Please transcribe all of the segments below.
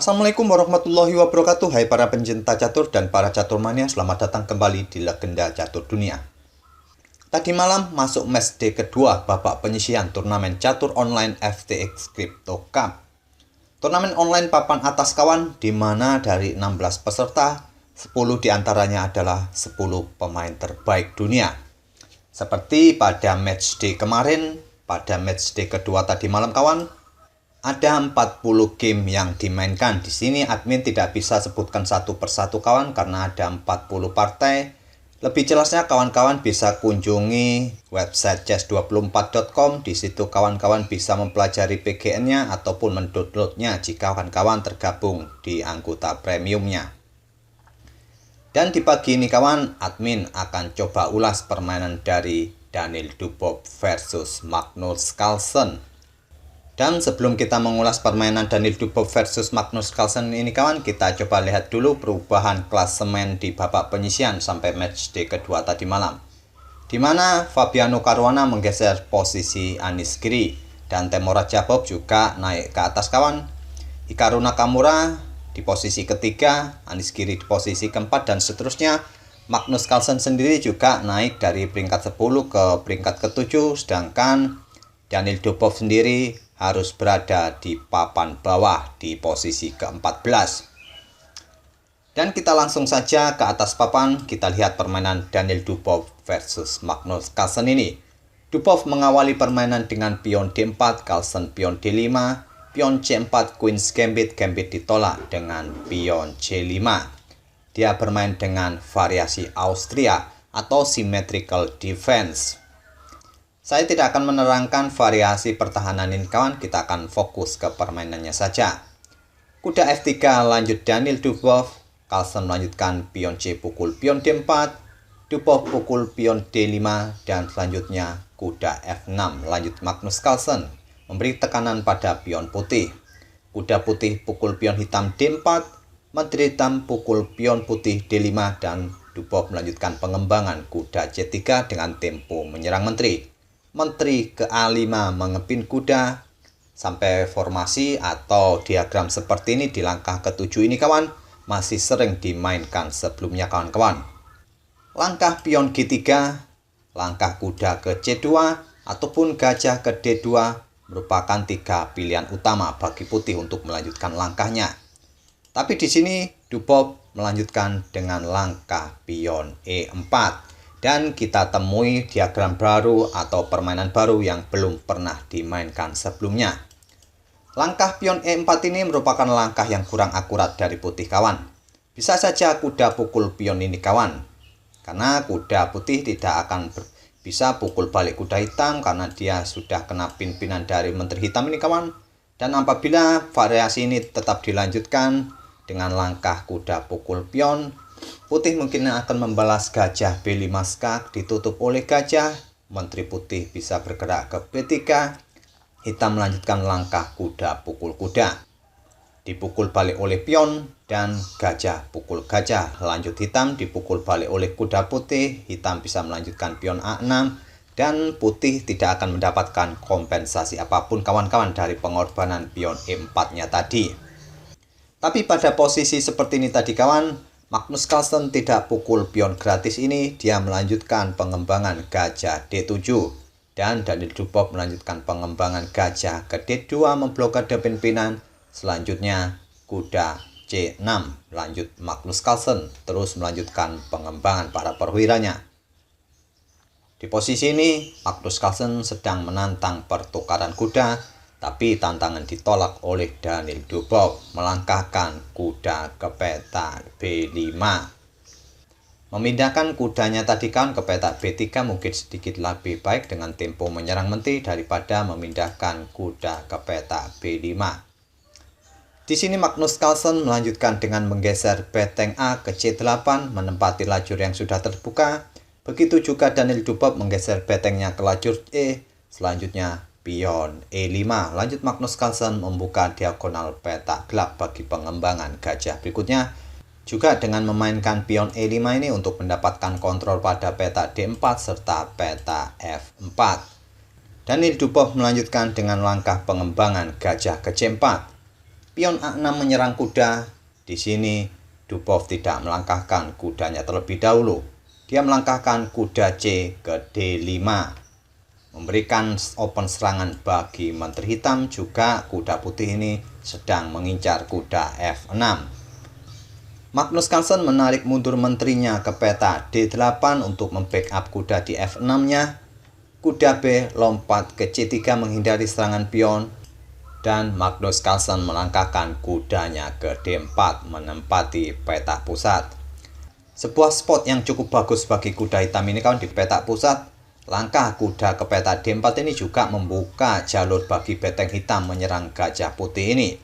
Assalamualaikum warahmatullahi wabarakatuh. Hai para pencinta catur dan para caturmania, selamat datang kembali di Legenda Catur Dunia. Tadi malam masuk match day kedua babak penyisihan turnamen catur online FTX Crypto Cup. Turnamen online papan atas kawan, di mana dari 16 peserta, 10 diantaranya adalah 10 pemain terbaik dunia. Seperti pada match day kemarin, pada match day kedua tadi malam kawan, ada 40 game yang dimainkan. Di sini admin tidak bisa sebutkan satu persatu kawan karena ada 40 partai. Lebih jelasnya kawan-kawan bisa kunjungi website chess24.com. Di situ kawan-kawan bisa mempelajari PGN-nya ataupun mendownloadnya jika kawan-kawan tergabung di anggota premiumnya. Dan di pagi ini kawan, admin akan coba ulas permainan dari Daniil Dubov versus Magnus Carlsen. Dan sebelum kita mengulas permainan Daniil Dubov versus Magnus Carlsen ini kawan, kita coba lihat dulu perubahan klasemen di babak penyisihan sampai match day kedua tadi malam. Di mana Fabiano Caruana menggeser posisi Anish Giri dan Temur Radjabov juga naik ke atas kawan. Hikaru Nakamura di posisi ketiga, Anish Giri di posisi keempat dan seterusnya. Magnus Carlsen sendiri juga naik dari peringkat 10 ke peringkat ke-7, sedangkan Daniil Dubov sendiri harus berada di papan bawah di posisi ke-14. Dan kita langsung saja ke atas papan, kita lihat permainan Daniil Dubov versus Magnus Carlsen ini. Dubov mengawali permainan dengan pion D4, Carlsen pion D5, pion C4, Queen's Gambit, Gambit ditolak dengan pion C5. Dia bermain dengan variasi Austria atau symmetrical defense. Saya tidak akan menerangkan variasi pertahanan ini kawan, kita akan fokus ke permainannya saja. Kuda F3 lanjut Daniil Dubov, Carlsen melanjutkan pion C pukul pion D4, Dubov pukul pion D5, dan selanjutnya kuda F6 lanjut Magnus Carlsen, memberi tekanan pada pion putih. Kuda putih pukul pion hitam D4, menteri hitam pukul pion putih D5, dan Dubov melanjutkan pengembangan kuda C3 dengan tempo menyerang menteri. Menteri ke A5 mengepin kuda sampai formasi atau diagram seperti ini di langkah ke-7 ini kawan masih sering dimainkan sebelumnya kawan-kawan. Langkah pion G3, langkah kuda ke C2 ataupun gajah ke D2 merupakan 3 pilihan utama bagi putih untuk melanjutkan langkahnya. Tapi di sini Dubov melanjutkan dengan langkah pion E4. Dan kita temui diagram baru atau permainan baru yang belum pernah dimainkan sebelumnya. Langkah pion E4 ini merupakan langkah yang kurang akurat dari putih kawan. Bisa saja kuda pukul pion ini kawan. Karena kuda putih tidak akan bisa pukul balik kuda hitam karena dia sudah kena pin-pinan dari menteri hitam ini kawan. Dan apabila variasi ini tetap dilanjutkan dengan langkah kuda pukul pion, putih mungkin akan membalas gajah B5 skak ditutup oleh gajah, menteri putih bisa bergerak ke B3, hitam melanjutkan langkah kuda pukul kuda. Dipukul balik oleh pion dan gajah pukul gajah, lanjut hitam dipukul balik oleh kuda putih, hitam bisa melanjutkan pion A6 dan putih tidak akan mendapatkan kompensasi apapun kawan-kawan dari pengorbanan pion E4-nya tadi. Tapi pada posisi seperti ini tadi kawan, Magnus Carlsen tidak pukul pion gratis ini, dia melanjutkan pengembangan gajah D7. Dan Daniil Dubov melanjutkan pengembangan gajah ke D2 memblokade pimpinan. Selanjutnya kuda C6 lanjut Magnus Carlsen, terus melanjutkan pengembangan para perwiranya. Di posisi ini Magnus Carlsen sedang menantang pertukaran kuda, tapi tantangan ditolak oleh Daniil Dubov, melangkahkan kuda ke petak B5. Memindahkan kudanya tadi kan ke petak B3 mungkin sedikit lebih baik dengan tempo menyerang menteri daripada memindahkan kuda ke petak B5. Di sini Magnus Carlsen melanjutkan dengan menggeser beteng A ke C8 menempati lajur yang sudah terbuka. Begitu juga Daniil Dubov menggeser betengnya ke lajur E. Selanjutnya pion E5, lanjut Magnus Carlsen membuka diagonal petak gelap bagi pengembangan gajah berikutnya. Juga dengan memainkan pion E5 ini untuk mendapatkan kontrol pada petak D4 serta petak F4. Daniil Dubov melanjutkan dengan langkah pengembangan gajah ke C4. Pion A6 menyerang kuda. Di sini Dubov tidak melangkahkan kudanya terlebih dahulu. Dia melangkahkan kuda C ke D5, memberikan open serangan bagi Menteri Hitam. Juga kuda putih ini sedang mengincar kuda F6. Magnus Carlsen menarik mundur menterinya ke peta D8 untuk membackup kuda di F6-nya. Kuda B lompat ke C3 menghindari serangan pion, dan Magnus Carlsen melangkahkan kudanya ke D4 menempati petak pusat. Sebuah spot yang cukup bagus bagi kuda hitam ini kawan di petak pusat. Langkah kuda ke peta D4 ini juga membuka jalur bagi benteng hitam menyerang gajah putih ini.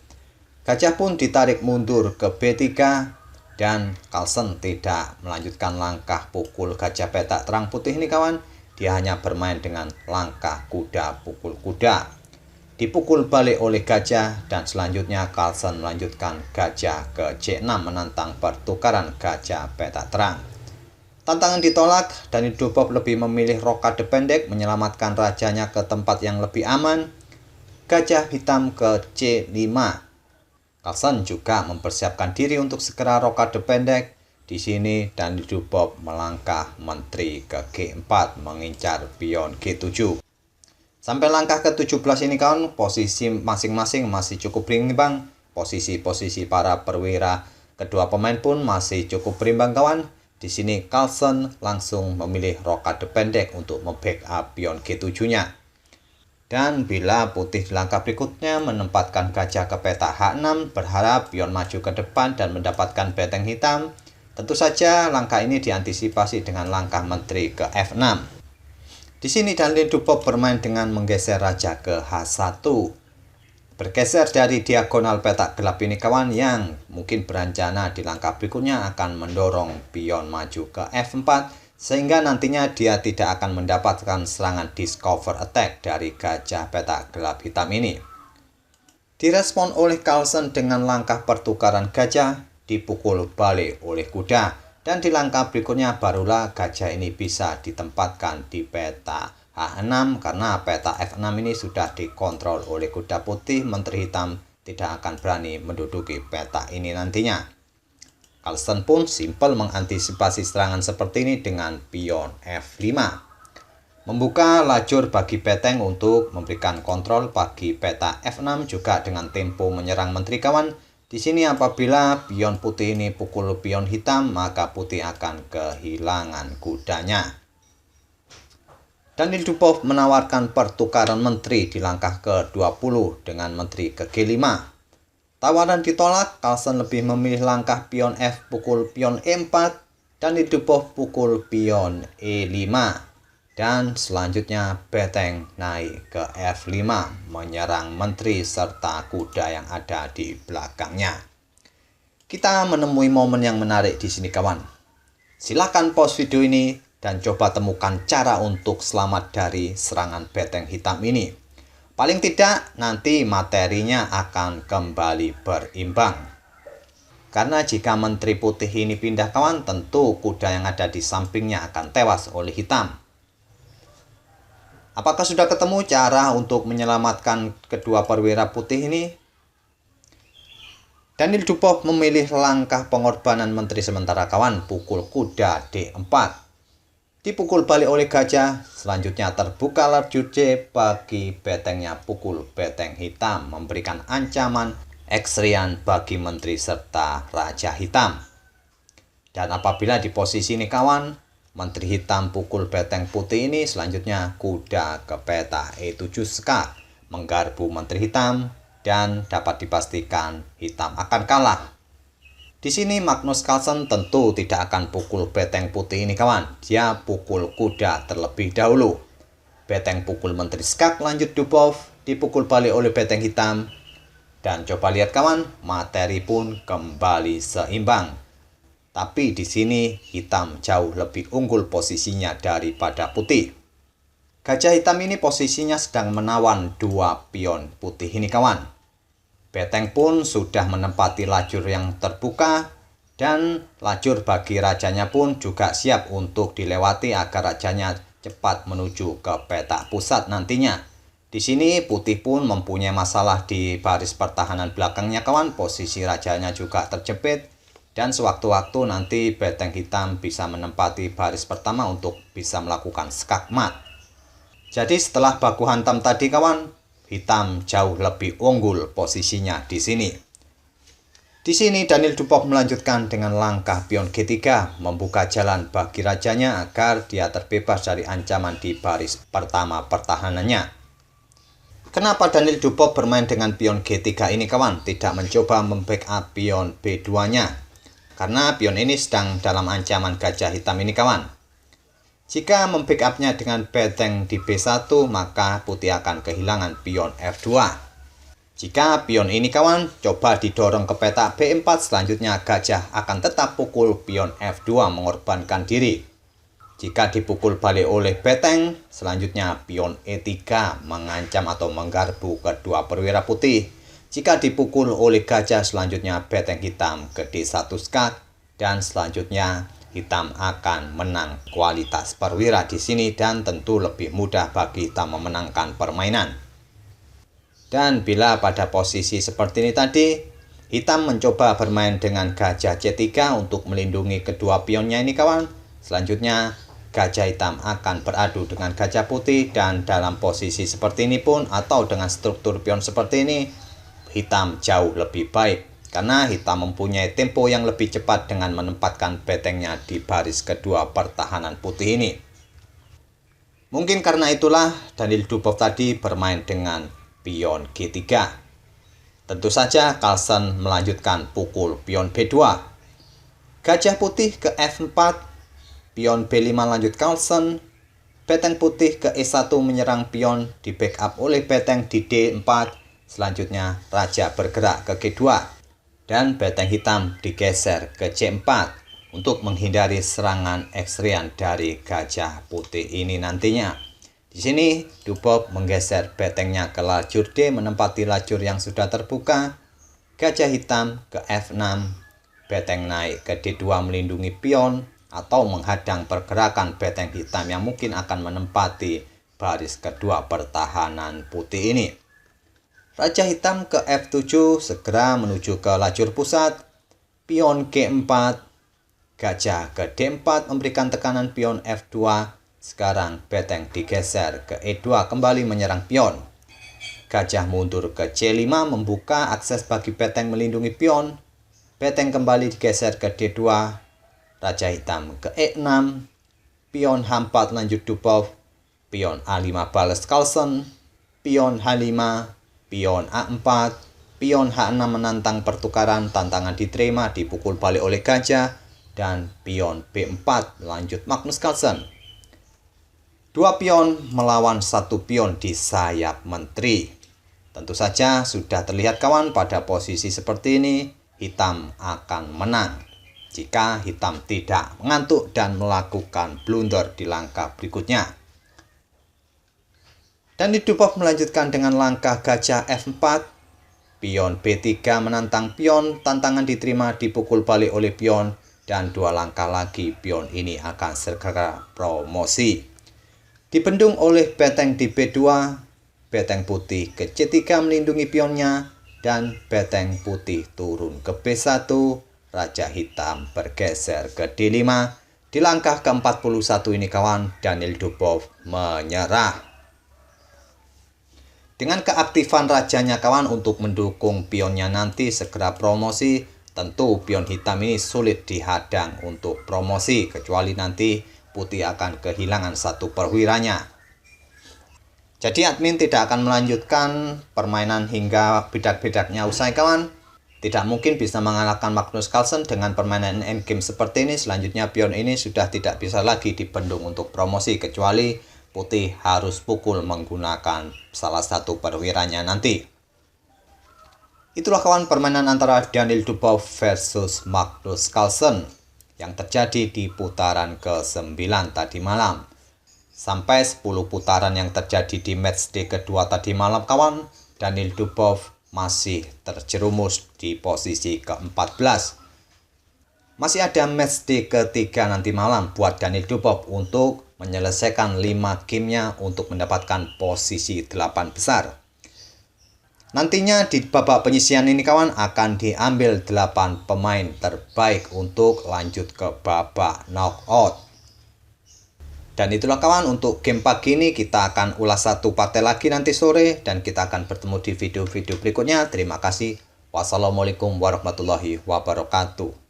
Gajah pun ditarik mundur ke B3, dan Carlsen tidak melanjutkan langkah pukul gajah petak terang putih ini kawan. Dia hanya bermain dengan langkah kuda pukul kuda. Dipukul balik oleh gajah, dan selanjutnya Carlsen melanjutkan gajah ke C6 menantang pertukaran gajah petak terang. Tantangan ditolak, dan Dubov lebih memilih rokade pendek menyelamatkan rajanya ke tempat yang lebih aman. Gajah hitam ke C5. Carlsen juga mempersiapkan diri untuk segera rokade pendek. Di sini dan Dubov melangkah menteri ke G4 mengincar pion G7. Sampai langkah ke-17 ini kawan, posisi masing-masing masih cukup berimbang. Posisi-posisi para perwira kedua pemain pun masih cukup berimbang kawan. Di sini Carlsen langsung memilih rokade pendek untuk membackup pion G7-nya. Dan bila putih di langkah berikutnya menempatkan gajah ke peta H6 berharap pion maju ke depan dan mendapatkan benteng hitam, tentu saja langkah ini diantisipasi dengan langkah menteri ke F6. Di sini Daniel Dubov bermain dengan menggeser raja ke H1. Bergeser dari diagonal petak gelap ini kawan, yang mungkin berencana di langkah berikutnya akan mendorong pion maju ke F4, sehingga nantinya dia tidak akan mendapatkan serangan discover attack dari gajah petak gelap hitam ini. Direspon oleh Carlsen dengan langkah pertukaran gajah, dipukul balik oleh kuda, dan di langkah berikutnya barulah gajah ini bisa ditempatkan di peta H6 karena peta F6 ini sudah dikontrol oleh kuda putih. Menteri hitam tidak akan berani menduduki peta ini nantinya. Carlsen pun simpel mengantisipasi serangan seperti ini dengan pion F5. Membuka lajur bagi benteng untuk memberikan kontrol bagi peta F6 juga dengan tempo menyerang menteri kawan. Di sini apabila pion putih ini pukul pion hitam, maka putih akan kehilangan kudanya. Daniel Dubov menawarkan pertukaran menteri di langkah ke-20 dengan menteri ke G5. Tawaran ditolak, Carlsen lebih memilih langkah pion F pukul pion E4, Daniel Dubov pukul pion E5. Dan selanjutnya benteng naik ke F5 menyerang menteri serta kuda yang ada di belakangnya. Kita menemui momen yang menarik di sini kawan. Silakan pause video ini dan coba temukan cara untuk selamat dari serangan benteng hitam ini. Paling tidak nanti materinya akan kembali berimbang. Karena jika menteri putih ini pindah kawan, tentu kuda yang ada di sampingnya akan tewas oleh hitam. Apakah sudah ketemu cara untuk menyelamatkan kedua perwira putih ini? Daniel Dubov memilih langkah pengorbanan menteri sementara kawan, pukul kuda D4. Dipukul balik oleh gajah, selanjutnya terbuka lajur C bagi bentengnya pukul benteng hitam, memberikan ancaman eksrian bagi menteri serta raja hitam. Dan apabila di posisi ini kawan, menteri hitam pukul benteng putih ini, selanjutnya kuda ke peta E7 skak menggarpu menteri hitam, dan dapat dipastikan hitam akan kalah. Di sini Magnus Carlsen tentu tidak akan pukul benteng putih ini kawan. Dia pukul kuda terlebih dahulu. Benteng pukul menteri skak, lanjut Dubov dipukul balik oleh benteng hitam. Dan coba lihat kawan, materi pun kembali seimbang. Tapi di sini hitam jauh lebih unggul posisinya daripada putih. Gajah hitam ini posisinya sedang menawan dua pion putih ini kawan. Benteng pun sudah menempati lajur yang terbuka, dan lajur bagi rajanya pun juga siap untuk dilewati agar rajanya cepat menuju ke petak pusat nantinya. Di sini putih pun mempunyai masalah di baris pertahanan belakangnya kawan. Posisi rajanya juga terjepit. Dan sewaktu-waktu nanti beteng hitam bisa menempati baris pertama untuk bisa melakukan skakmat. Jadi setelah baku hantam tadi kawan, hitam jauh lebih unggul posisinya di sini. Di sini Daniel Dubov melanjutkan dengan langkah pion G3, membuka jalan bagi rajanya agar dia terbebas dari ancaman di baris pertama pertahanannya. Kenapa Daniel Dubov bermain dengan pion G3 ini kawan? Tidak mencoba membackup pion B2-nya. Karena pion ini sedang dalam ancaman gajah hitam ini kawan. Jika membackupnya dengan beteng di B1, maka putih akan kehilangan pion F2. Jika pion ini kawan coba didorong ke petak B4, selanjutnya gajah akan tetap pukul pion F2 mengorbankan diri. Jika dipukul balik oleh beteng, selanjutnya pion E3 mengancam atau menggarpu kedua perwira putih. Jika dipukul oleh gajah, selanjutnya beteng hitam ke D1 skak, dan selanjutnya hitam akan menang kualitas perwira di sini dan tentu lebih mudah bagi hitam memenangkan permainan. Dan bila pada posisi seperti ini tadi, hitam mencoba bermain dengan gajah C3 untuk melindungi kedua pionnya ini kawan. Selanjutnya gajah hitam akan beradu dengan gajah putih, dan dalam posisi seperti ini pun atau dengan struktur pion seperti ini, hitam jauh lebih baik karena hitam mempunyai tempo yang lebih cepat dengan menempatkan betengnya di baris kedua pertahanan putih ini. Mungkin karena itulah Daniel Dubov tadi bermain dengan pion G3. Tentu saja Carlsen melanjutkan pukul pion B2. Gajah putih ke F4, pion B5 lanjut Carlsen. Beteng putih ke E1 menyerang pion, di backup oleh beteng di D4. Selanjutnya raja bergerak ke G2 dan beteng hitam digeser ke C4 untuk menghindari serangan ekstrian dari gajah putih ini nantinya. Di sini Dubov menggeser betengnya ke lajur D menempati lajur yang sudah terbuka. Gajah hitam ke F6, beteng naik ke D2 melindungi pion atau menghadang pergerakan beteng hitam yang mungkin akan menempati baris kedua pertahanan putih ini. Raja hitam ke F7 segera menuju ke lajur pusat. Pion G4, gajah ke D4 memberikan tekanan pion F2. Sekarang beteng digeser ke E2 kembali menyerang pion. Gajah mundur ke C5 membuka akses bagi beteng melindungi pion. Beteng kembali digeser ke D2. Raja hitam ke E6. Pion H4 lanjut Dubov. Pion A5 balas Carlsen. Pion H5. Pion A4, pion H6 menantang pertukaran, tantangan diterima, dipukul balik oleh gajah, dan pion B4 lanjut Magnus Carlsen. Dua pion melawan satu pion di sayap menteri. Tentu saja sudah terlihat kawan pada posisi seperti ini, hitam akan menang. Jika hitam tidak mengantuk dan melakukan blunder di langkah berikutnya. Dan Dubov melanjutkan dengan langkah gajah F4, pion B3 menantang pion, tantangan diterima, dipukul balik oleh pion, dan dua langkah lagi pion ini akan segera promosi. Dibendung oleh beteng di B2, beteng putih ke C3 melindungi pionnya, dan beteng putih turun ke B1, raja hitam bergeser ke D5. Di langkah ke-41 ini kawan, Daniel Dubov menyerah. Dengan keaktifan rajanya kawan untuk mendukung pionnya nanti segera promosi, tentu pion hitam ini sulit dihadang untuk promosi, kecuali nanti putih akan kehilangan satu perwiranya. Jadi admin tidak akan melanjutkan permainan hingga bedak-bedaknya usai kawan. Tidak mungkin bisa mengalahkan Magnus Carlsen dengan permainan endgame seperti ini. Selanjutnya pion ini sudah tidak bisa lagi dibendung untuk promosi, kecuali putih harus pukul menggunakan salah satu perwiranya nanti. Itulah kawan permainan antara Daniel Dubov versus Magnus Carlsen yang terjadi di putaran ke-9 tadi malam. Sampai 10 putaran yang terjadi di matchday kedua tadi malam kawan, Daniel Dubov masih terjerumus di posisi ke-14. Masih ada matchday ketiga nanti malam buat Daniel Dubov untuk menyelesaikan 5 gamenya untuk mendapatkan posisi 8 besar. Nantinya di babak penyisihan ini kawan akan diambil 8 pemain terbaik untuk lanjut ke babak knockout. Dan itulah kawan, untuk game pagi ini kita akan ulas satu partai lagi nanti sore, dan kita akan bertemu di video-video berikutnya. Terima kasih. Wassalamualaikum warahmatullahi wabarakatuh.